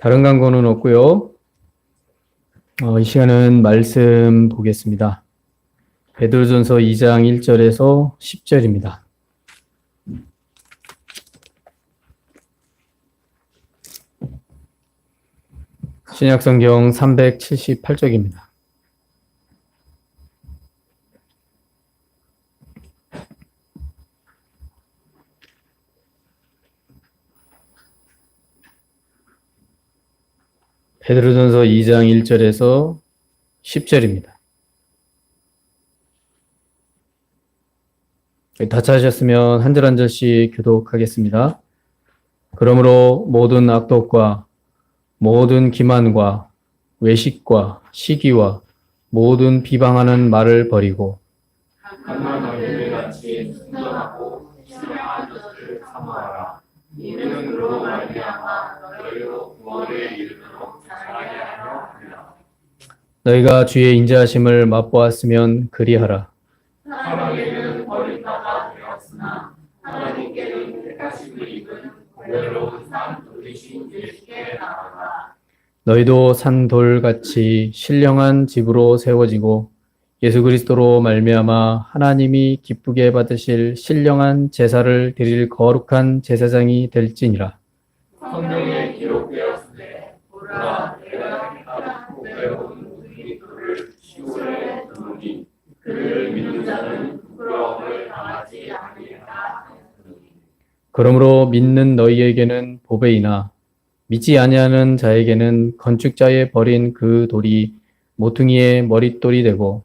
다른 광고는 없고요. 이 시간은 말씀 보겠습니다. 베드로전서 2장 1절에서 10절입니다. 신약성경 378쪽입니다. 베드로전서 2장 1절에서 10절입니다. 다 찾으셨으면 한 절 한 절씩 교독하겠습니다. 그러므로 모든 악독과 모든 기만과 외식과 시기와 모든 비방하는 말을 버리고 강한 너희들 같이 순전하고 신령한 것을 사모하라. 이는 그로 말미암아 너희로 구원에 이르도록 잘하게 하려 함이라. 너희가 주의 인자하심을 맛보았으면 그리하라. 사람에게는 버림받아 되었으나 하나님께는 택하심을 입은 보배로운 산 돌이신 예수께 나아가. 너희도 산돌같이 신령한 집으로 세워지고 예수 그리스도로 말미암아 하나님이 기쁘게 받으실 신령한 제사를 드릴 거룩한 제사장이 될지니라. 성경에 기록되었으되 보라 내가 택한 보배로운 그리스도를 시온에 두노니 그를 믿는 자는 부끄러움을 당하지 아니하리라. 그러므로 믿는 너희에게는 보배이나 믿지 아니하는 자에게는 건축자의 버린 그 돌이 모퉁이의 머릿돌이 되고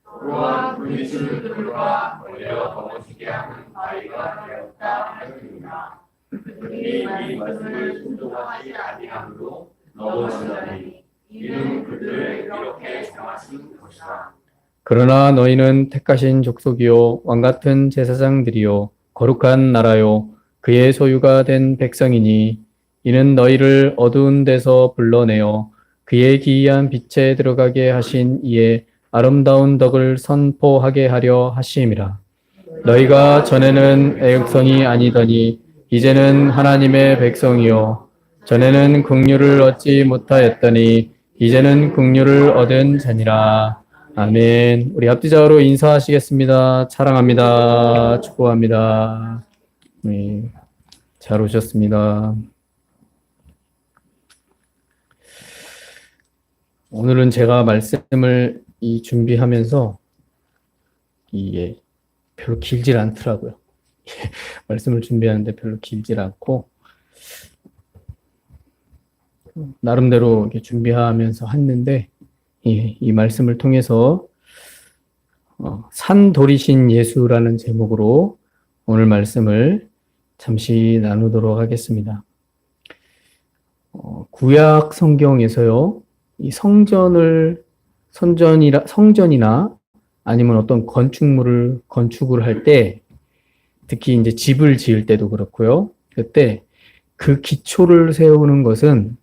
또한 불리는 돌과 걸려 넘어지게 하는 바위가 되었다 하였느니라. 그들이 이 말씀을 순종하지 아니함으로 넘어지다니 이는 그들을 이렇게 정하신 것이라. 그러나 너희는 택하신 족속이요 왕같은 제사장들이요 거룩한 나라요 그의 소유가 된 백성이니 이는 너희를 어두운 데서 불러내어 그의 기이한 빛에 들어가게 하신 이의 아름다운 덕을 선포하게 하려 하심이라. 너희가 전에는 애국성이 아니더니 이제는 하나님의 백성이요 전에는 긍휼을 얻지 못하였더니 이제는 긍휼을 얻은 자니라. 아멘. 우리 합디자로 인사하시겠습니다. 사랑합니다. 축복합니다. 네, 잘 오셨습니다. 오늘은 제가 말씀을 준비하면서 이게 별로 길질 않더라고요. 말씀을 준비하는데 별로 길질 않고 나름대로 이렇게 준비하면서 했는데 이 말씀을 통해서 산돌이신 예수라는 제목으로 오늘 말씀을 잠시 나누도록 하겠습니다. 구약 성경에서요, 이 성전이나 아니면 어떤 건축을 할 때, 특히 이제 집을 지을 때도 그렇고요. 그때 그 기초를 세우는 것은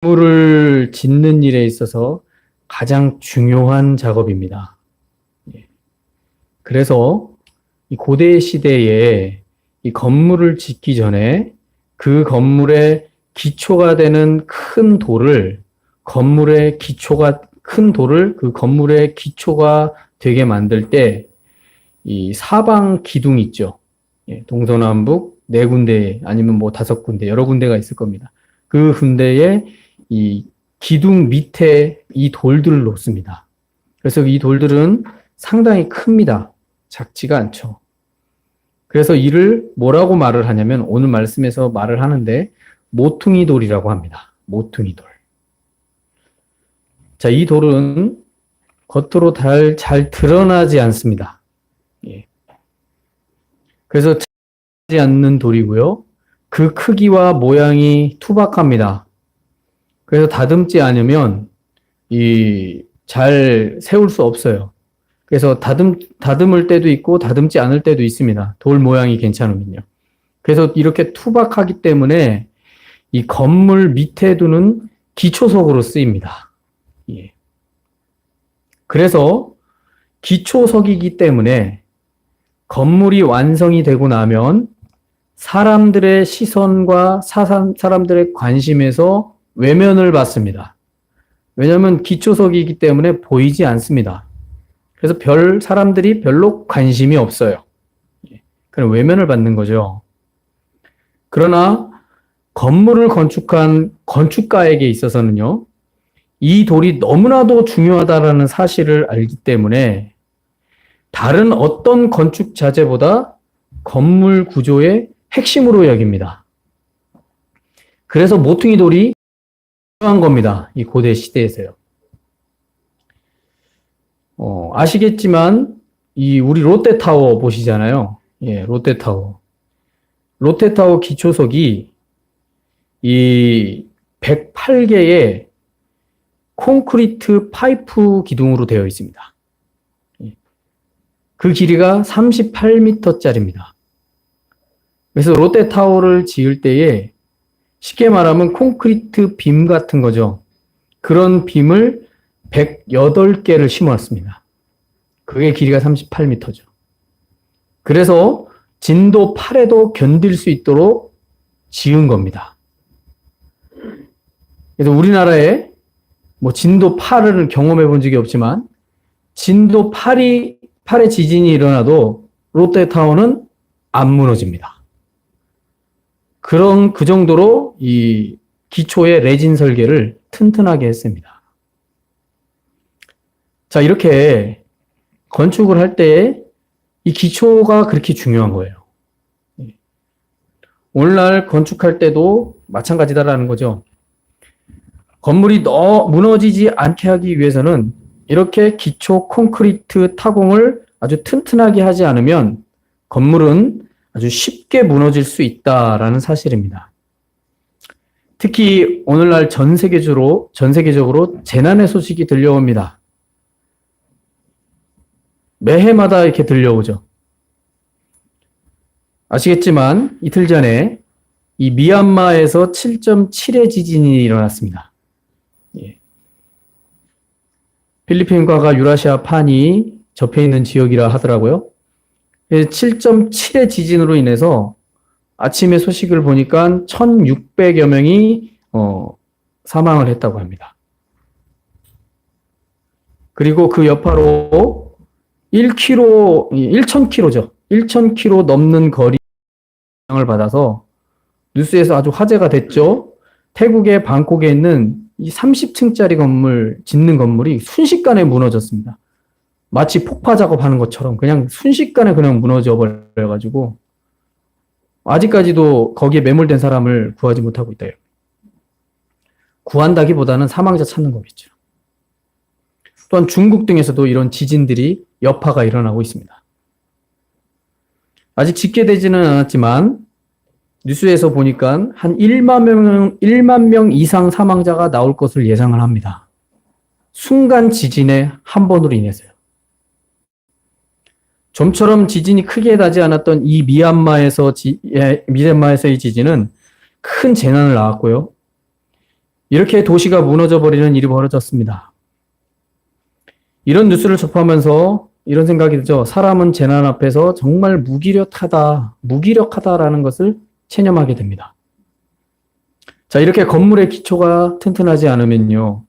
건물을 짓는 일에 있어서 가장 중요한 작업입니다. 그래서 이 고대 시대에 이 건물을 짓기 전에 그 건물의 기초가 되는 큰 돌을 그 건물의 기초가 되게 만들 때 이 사방 기둥 있죠. 동서남북 네 군데 아니면 뭐 5군데 여러 군데가 있을 겁니다. 그 군데에 이 기둥 밑에 이 돌들을 놓습니다. 그래서 이 돌들은 상당히 큽니다. 작지가 않죠. 그래서 이를 뭐라고 말을 하냐면 오늘 말씀에서 말을 하는데 모퉁이 돌이라고 합니다. 모퉁이 돌. 자, 이 돌은 겉으로 잘 드러나지 않습니다. 그래서 드러나지 않는 돌이고요. 그 크기와 모양이 투박합니다. 그래서 다듬지 않으면 잘 세울 수 없어요. 그래서 다듬을 때도 있고 다듬지 않을 때도 있습니다. 돌 모양이 괜찮으면요. 그래서 이렇게 투박하기 때문에 이 건물 밑에 두는 기초석으로 쓰입니다. 그래서 기초석이기 때문에 건물이 완성이 되고 나면 사람들의 시선과 사람들의 관심에서 외면을 받습니다. 왜냐하면 기초석이기 때문에 보이지 않습니다. 그래서 사람들이 별로 관심이 없어요. 그럼 외면을 받는 거죠. 그러나 건물을 건축한 건축가에게 있어서는요, 이 돌이 너무나도 중요하다라는 사실을 알기 때문에 다른 어떤 건축 자재보다 건물 구조의 핵심으로 여깁니다. 그래서 모퉁이 돌이 중요한 겁니다. 이 고대 시대에서요. 아시겠지만 우리 롯데타워 보시잖아요. 예, 롯데타워. 롯데타워 기초석이 이 108개의 콘크리트 파이프 기둥으로 되어 있습니다. 그 길이가 38m짜리입니다. 그래서 롯데타워를 지을 때에 쉽게 말하면 콘크리트 빔 같은 거죠. 그런 빔을 108개를 심어놨습니다. 그게 길이가 38m죠. 그래서 진도 8에도 견딜 수 있도록 지은 겁니다. 그래서 우리나라에 진도 8을 경험해 본 적이 없지만 진도 8의 지진이 일어나도 롯데타워는 안 무너집니다. 그 정도로 이 기초의 레진 설계를 튼튼하게 했습니다. 자, 이렇게 건축을 할 때 이 기초가 그렇게 중요한 거예요. 오늘날 건축할 때도 마찬가지다라는 거죠. 건물이 무너지지 않게 하기 위해서는 이렇게 기초 콘크리트 타공을 아주 튼튼하게 하지 않으면 건물은 아주 쉽게 무너질 수 있다라는 사실입니다. 특히 오늘날 전 세계적으로 재난의 소식이 들려옵니다. 매해마다 이렇게 들려오죠. 아시겠지만 이틀 전에 이 미얀마에서 7.7의 지진이 일어났습니다. 필리핀과가 유라시아 판이 접해 있는 지역이라 하더라고요. 7.7의 지진으로 인해서 아침에 소식을 보니까 1,600여 명이 사망을 했다고 합니다. 그리고 그 여파로 1,000km죠. 1,000km 넘는 거리 영향을 받아서 뉴스에서 아주 화제가 됐죠. 태국의 방콕에 있는 이 30층짜리 건물, 짓는 건물이 순식간에 무너졌습니다. 마치 폭파 작업하는 것처럼 그냥 순식간에 그냥 무너져 버려가지고 아직까지도 거기에 매몰된 사람을 구하지 못하고 있다요. 구한다기보다는 사망자 찾는 거겠죠. 또한 중국 등에서도 이런 지진들이 여파가 일어나고 있습니다. 아직 집계되지는 않았지만 뉴스에서 보니까 한 1만 명 이상 사망자가 나올 것을 예상을 합니다. 순간 지진의 한 번으로 인해서요. 좀처럼 지진이 크게 나지 않았던 이 미얀마에서의 지진은 큰 재난을 낳았고요. 이렇게 도시가 무너져 버리는 일이 벌어졌습니다. 이런 뉴스를 접하면서 이런 생각이 들죠. 사람은 재난 앞에서 정말 무기력하다라는 것을 체념하게 됩니다. 자, 이렇게 건물의 기초가 튼튼하지 않으면요.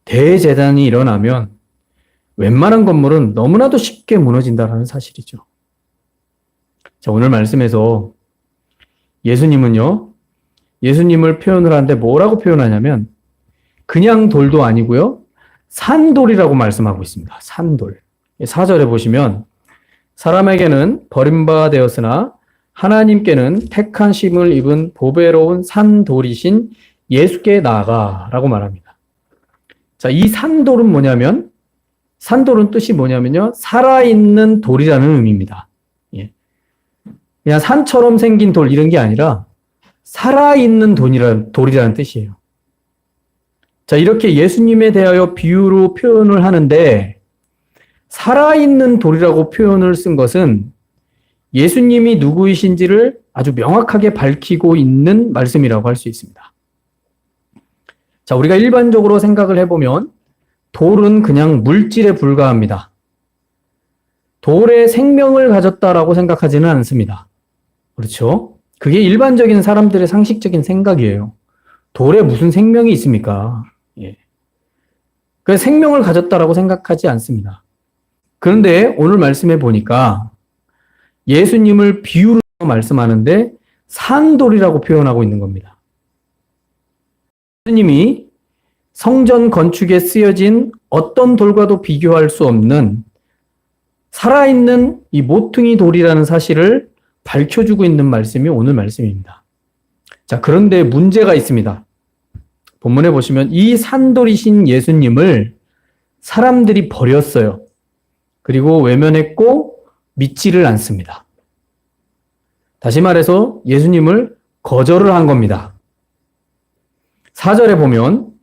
대재난이 일어나면 웬만한 건물은 너무나도 쉽게 무너진다는 사실이죠. 자, 오늘 말씀에서 예수님을 표현을 하는데 뭐라고 표현하냐면 그냥 돌도 아니고요. 산돌이라고 말씀하고 있습니다. 산돌. 4절에 보시면 사람에게는 버림받아 되었으나 하나님께는 택한 심을 입은 보배로운 산돌이신 예수께 나아가라고 말합니다. 자, 이 산돌은 뭐냐면 산돌은 뜻이 뭐냐면요. 살아있는 돌이라는 의미입니다. 예. 그냥 산처럼 생긴 돌 이런 게 아니라 살아있는 돌이라는 뜻이에요. 자, 이렇게 예수님에 대하여 비유로 표현을 하는데 살아있는 돌이라고 표현을 쓴 것은 예수님이 누구이신지를 아주 명확하게 밝히고 있는 말씀이라고 할 수 있습니다. 자, 우리가 일반적으로 생각을 해보면 돌은 그냥 물질에 불과합니다. 돌에 생명을 가졌다라고 생각하지는 않습니다. 그렇죠? 그게 일반적인 사람들의 상식적인 생각이에요. 돌에 무슨 생명이 있습니까? 예. 그 생명을 가졌다라고 생각하지 않습니다. 그런데 오늘 말씀해 보니까 예수님을 비유로 말씀하는데 산돌이라고 표현하고 있는 겁니다. 예수님이 성전 건축에 쓰여진 어떤 돌과도 비교할 수 없는 살아있는 이 모퉁이 돌이라는 사실을 밝혀주고 있는 말씀이 오늘 말씀입니다. 자, 그런데 문제가 있습니다. 본문에 보시면 이 산돌이신 예수님을 사람들이 버렸어요. 그리고 외면했고 믿지를 않습니다. 다시 말해서 예수님을 거절을 한 겁니다. 4절에 보면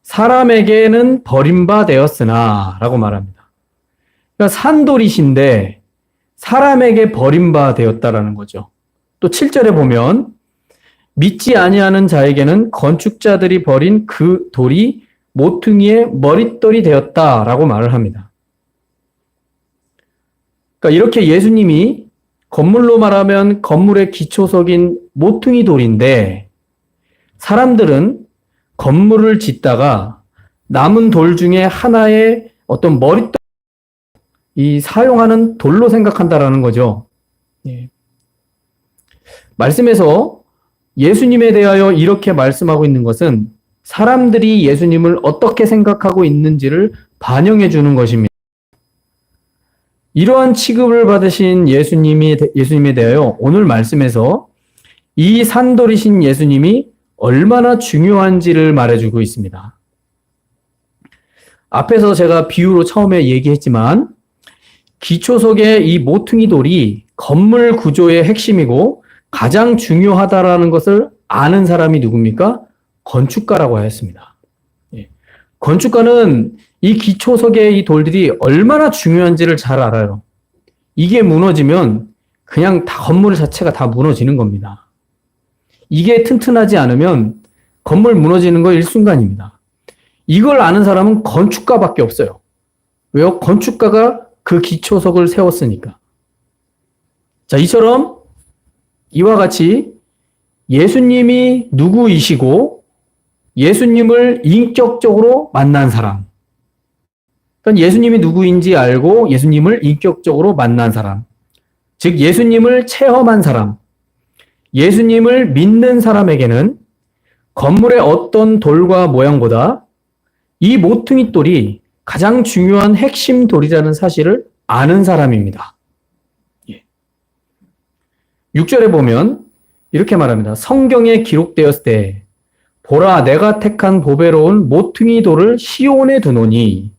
사람에게는 버림바 되었으나 라고 말합니다. 그러니까 산돌이신데 사람에게 버림바 되었다라는 거죠. 또 7절에 보면 믿지 아니하는 자에게는 건축자들이 버린 그 돌이 모퉁이의 머릿돌이 되었다라고 말을 합니다. 그러니까 이렇게 예수님이 건물로 말하면 건물의 기초석인 모퉁이 돌인데 사람들은 건물을 짓다가 남은 돌 중에 하나의 어떤 머릿돌 이 사용하는 돌로 생각한다라는 거죠. 예. 말씀에서 예수님에 대하여 이렇게 말씀하고 있는 것은 사람들이 예수님을 어떻게 생각하고 있는지를 반영해 주는 것입니다. 이러한 취급을 받으신 예수님에 대하여 오늘 말씀에서 이 산돌이신 예수님이 얼마나 중요한지를 말해주고 있습니다. 앞에서 제가 비유로 처음에 얘기했지만 기초석의 이 모퉁이 돌이 건물 구조의 핵심이고 가장 중요하다라는 것을 아는 사람이 누굽니까? 건축가라고 하였습니다. 예. 건축가는 이 기초석의 이 돌들이 얼마나 중요한지를 잘 알아요. 이게 무너지면 그냥 다 건물 자체가 다 무너지는 겁니다. 이게 튼튼하지 않으면 건물 무너지는 거 일순간입니다. 이걸 아는 사람은 건축가밖에 없어요. 왜요? 건축가가 그 기초석을 세웠으니까. 자, 이처럼 이와 같이 예수님이 누구이시고 예수님을 인격적으로 만난 사람. 그러니까 예수님이 누구인지 알고 예수님을 인격적으로 만난 사람. 즉 예수님을 체험한 사람. 예수님을 믿는 사람에게는 건물의 어떤 돌과 모양보다 이 모퉁이 돌이 가장 중요한 핵심 돌이라는 사실을 아는 사람입니다. 6절에 보면 이렇게 말합니다. 성경에 기록되었을 때 보라 내가 택한 보배로운 모퉁이 돌을 시온에 두노니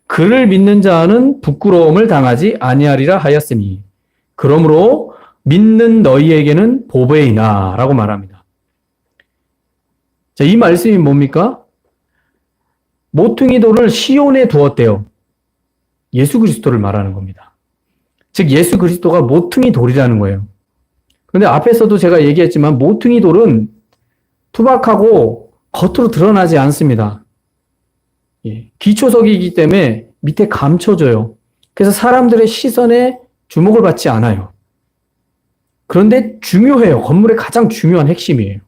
그를 믿는 자는 부끄러움을 당하지 아니하리라 하였으니 그러므로 믿는 너희에게는 보배이나 라고 말합니다. 자, 이 말씀이 뭡니까? 모퉁이 돌을 시온에 두었대요. 예수 그리스도를 말하는 겁니다. 즉 예수 그리스도가 모퉁이 돌이라는 거예요. 그런데 앞에서도 제가 얘기했지만 모퉁이 돌은 투박하고 겉으로 드러나지 않습니다. 예, 기초석이기 때문에 밑에 감춰져요. 그래서 사람들의 시선에 주목을 받지 않아요. 그런데 중요해요. 건물의 가장 중요한 핵심이에요.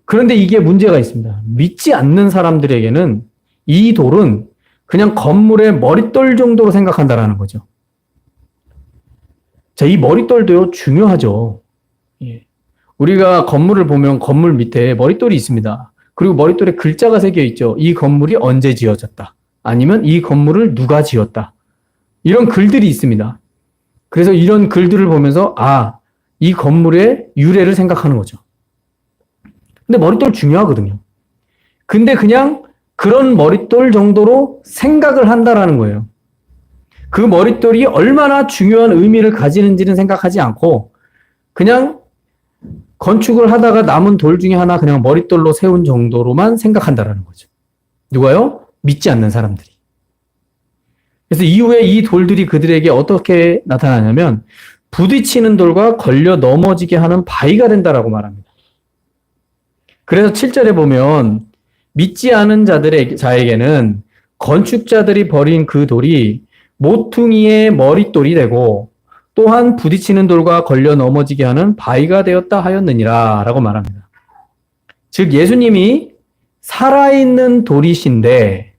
그런데 이게 문제가 있습니다. 믿지 않는 사람들에게는 이 돌은 그냥 건물의 머릿돌 정도로 생각한다라는 거죠. 자, 이 머릿돌도요, 중요하죠. 예. 우리가 건물을 보면 건물 밑에 머릿돌이 있습니다. 그리고 머릿돌에 글자가 새겨 있죠. 이 건물이 언제 지어졌다. 아니면 이 건물을 누가 지었다. 이런 글들이 있습니다. 그래서 이런 글들을 보면서 이 건물의 유래를 생각하는 거죠. 근데 머릿돌 중요하거든요. 근데 그냥 그런 머릿돌 정도로 생각을 한다라는 거예요. 그 머릿돌이 얼마나 중요한 의미를 가지는지는 생각하지 않고 그냥 건축을 하다가 남은 돌 중에 하나 그냥 머릿돌로 세운 정도로만 생각한다라는 거죠. 누가요? 믿지 않는 사람들이. 그래서 이후에 이 돌들이 그들에게 어떻게 나타나냐면 부딪히는 돌과 걸려 넘어지게 하는 바위가 된다라고 말합니다. 그래서 7절에 보면 믿지 않은 자에게는 건축자들이 버린 그 돌이 모퉁이의 머릿돌이 되고 또한 부딪히는 돌과 걸려 넘어지게 하는 바위가 되었다 하였느니라 라고 말합니다. 즉 예수님이 살아있는 돌이신데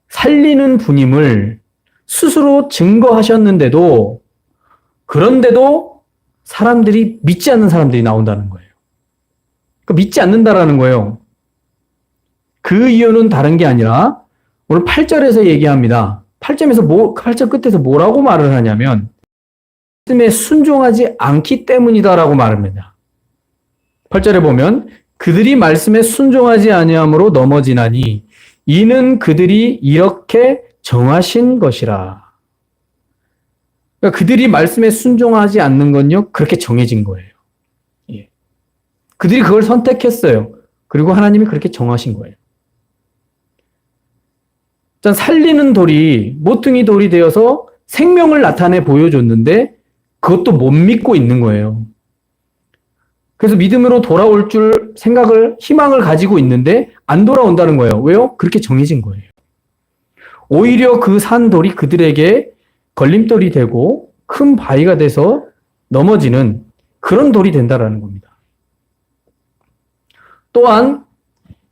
살리는 분임을 스스로 증거하셨는데도 그런데도 사람들이 믿지 않는 사람들이 나온다는 거예요. 그러니까 믿지 않는다라는 거예요. 그 이유는 다른 게 아니라 오늘 8절에서 얘기합니다. 8절 끝에서 뭐라고 말을 하냐면 말씀에 순종하지 않기 때문이다라고 말합니다. 8절에 보면 그들이 말씀에 순종하지 아니함으로 넘어지나니 이는 그들이 이렇게 정하신 것이라. 그러니까 그들이 말씀에 순종하지 않는 건요, 그렇게 정해진 거예요. 예. 그들이 그걸 선택했어요. 그리고 하나님이 그렇게 정하신 거예요. 일단 살리는 돌이 모퉁이 돌이 되어서 생명을 나타내 보여줬는데 그것도 못 믿고 있는 거예요. 그래서 믿음으로 돌아올 줄 생각을, 희망을 가지고 있는데 안 돌아온다는 거예요. 왜요? 그렇게 정해진 거예요. 오히려 그 산돌이 그들에게 걸림돌이 되고 큰 바위가 돼서 넘어지는 그런 돌이 된다라는 겁니다. 또한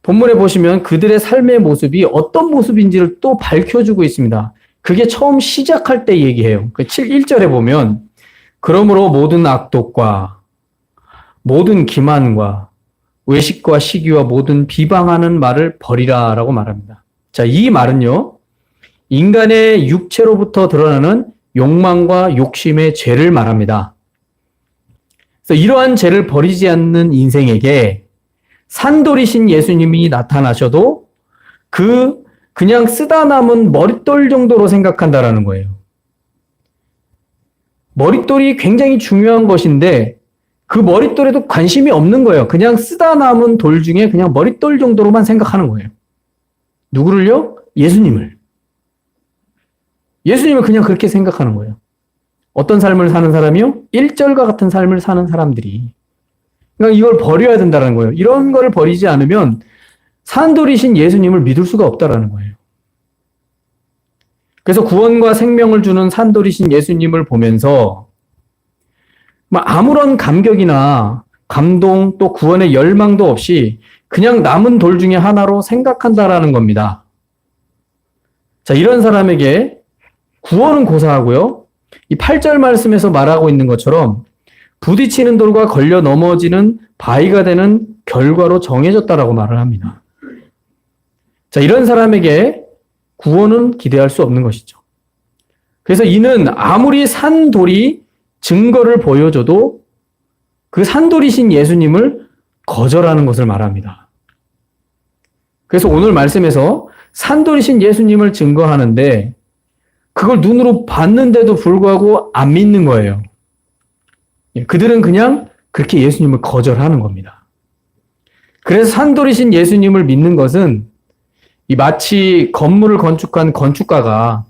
본문에 보시면 그들의 삶의 모습이 어떤 모습인지를 또 밝혀주고 있습니다. 그게 처음 시작할 때 얘기해요. 1절에 보면 그러므로 모든 악독과 모든 기만과 외식과 시기와 모든 비방하는 말을 버리라 라고 말합니다. 자, 이 말은요, 인간의 육체로부터 드러나는 욕망과 욕심의 죄를 말합니다. 그래서 이러한 죄를 버리지 않는 인생에게 산돌이신 예수님이 나타나셔도 그냥 쓰다 남은 머릿돌 정도로 생각한다라는 거예요. 머릿돌이 굉장히 중요한 것인데 그 머릿돌에도 관심이 없는 거예요. 그냥 쓰다 남은 돌 중에 그냥 머릿돌 정도로만 생각하는 거예요. 누구를요? 예수님을. 예수님을 그냥 그렇게 생각하는 거예요. 어떤 삶을 사는 사람이요? 1절과 같은 삶을 사는 사람들이. 그러니까 이걸 버려야 된다는 거예요. 이런 거를 버리지 않으면 산돌이신 예수님을 믿을 수가 없다라는 거예요. 그래서 구원과 생명을 주는 산돌이신 예수님을 보면서 아무런 감격이나 감동 또 구원의 열망도 없이 그냥 남은 돌 중에 하나로 생각한다라는 겁니다. 자, 이런 사람에게 구원은 고사하고요. 이 8절 말씀에서 말하고 있는 것처럼 부딪히는 돌과 걸려 넘어지는 바위가 되는 결과로 정해졌다라고 말을 합니다. 자, 이런 사람에게 구원은 기대할 수 없는 것이죠. 그래서 이는 아무리 산돌이 증거를 보여줘도 그 산돌이신 예수님을 거절하는 것을 말합니다. 그래서 오늘 말씀에서 산돌이신 예수님을 증거하는데 그걸 눈으로 봤는데도 불구하고 안 믿는 거예요. 그들은 그냥 그렇게 예수님을 거절하는 겁니다. 그래서 산돌이신 예수님을 믿는 것은 이 마치 건물을 건축한 건축가가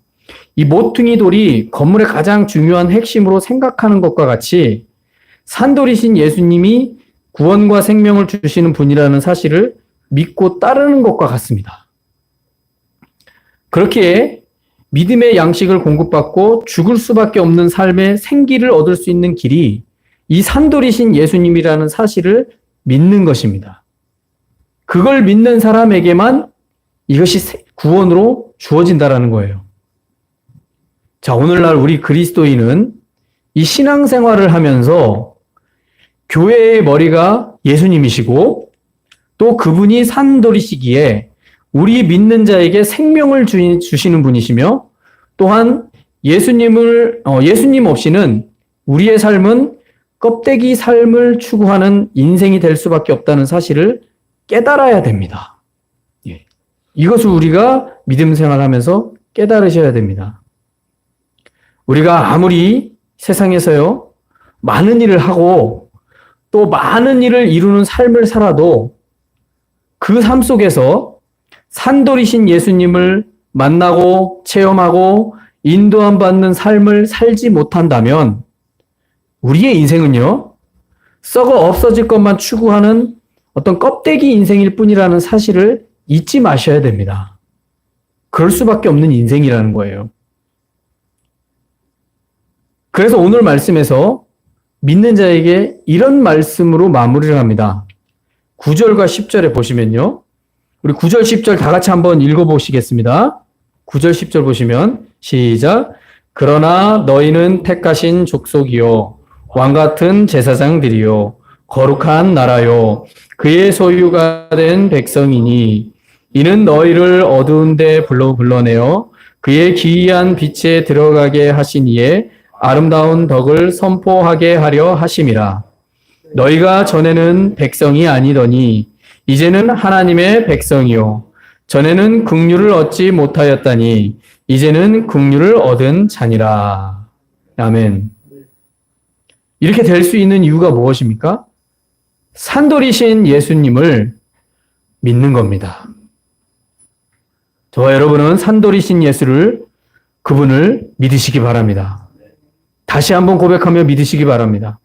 이 모퉁이 돌이 건물의 가장 중요한 핵심으로 생각하는 것과 같이 산돌이신 예수님이 구원과 생명을 주시는 분이라는 사실을 믿고 따르는 것과 같습니다. 그렇게 믿음의 양식을 공급받고 죽을 수밖에 없는 삶의 생기를 얻을 수 있는 길이 이 산돌이신 예수님이라는 사실을 믿는 것입니다. 그걸 믿는 사람에게만 이것이 구원으로 주어진다라는 거예요. 자, 오늘날 우리 그리스도인은 이 신앙생활을 하면서 교회의 머리가 예수님이시고 또 그분이 산돌이시기에 우리 믿는 자에게 생명을 주시는 분이시며 또한 예수님 없이는 우리의 삶은 껍데기 삶을 추구하는 인생이 될 수밖에 없다는 사실을 깨달아야 됩니다. 예. 이것을 우리가 믿음 생활하면서 깨달으셔야 됩니다. 우리가 아무리 세상에서요, 많은 일을 하고 또 많은 일을 이루는 삶을 살아도 그 삶 속에서 산돌이신 예수님을 만나고 체험하고 인도함 받는 삶을 살지 못한다면 우리의 인생은요, 썩어 없어질 것만 추구하는 어떤 껍데기 인생일 뿐이라는 사실을 잊지 마셔야 됩니다. 그럴 수밖에 없는 인생이라는 거예요. 그래서 오늘 말씀에서 믿는 자에게 이런 말씀으로 마무리를 합니다. 9절과 10절에 보시면요. 우리 9절, 10절 다 같이 한번 읽어보시겠습니다. 9절, 10절 보시면 시작. 그러나 너희는 택하신 족속이요 왕같은 제사장들이요 거룩한 나라요 그의 소유가 된 백성이니 이는 너희를 어두운 데 불러내어 그의 기이한 빛에 들어가게 하신 이의 아름다운 덕을 선포하게 하려 하심이라. 너희가 전에는 백성이 아니더니 이제는 하나님의 백성이요 전에는 긍휼을 얻지 못하였다니 이제는 긍휼을 얻은 자니라. 아멘. 이렇게 될 수 있는 이유가 무엇입니까? 산돌이신 예수님을 믿는 겁니다. 저와 여러분은 산돌이신 예수를, 그분을 믿으시기 바랍니다. 다시 한번 고백하며 믿으시기 바랍니다.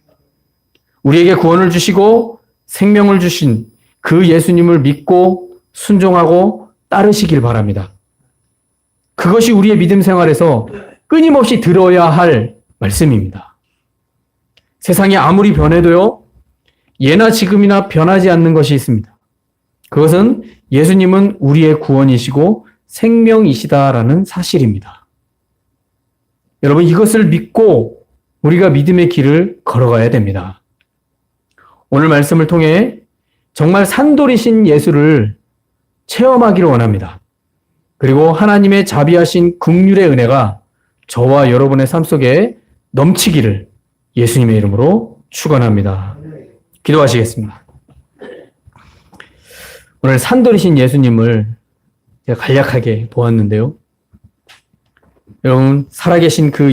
우리에게 구원을 주시고 생명을 주신 그 예수님을 믿고 순종하고 따르시길 바랍니다. 그것이 우리의 믿음 생활에서 끊임없이 들어야 할 말씀입니다. 세상이 아무리 변해도요, 예나 지금이나 변하지 않는 것이 있습니다. 그것은 예수님은 우리의 구원이시고 생명이시다라는 사실입니다. 여러분, 이것을 믿고 우리가 믿음의 길을 걸어가야 됩니다. 오늘 말씀을 통해 정말 산돌이신 예수를 체험하기를 원합니다. 그리고 하나님의 자비하신 긍휼의 은혜가 저와 여러분의 삶 속에 넘치기를 예수님의 이름으로 축원합니다. 기도하시겠습니다. 오늘 산돌이신 예수님을 제가 간략하게 보았는데요. 여러분, 살아계신 그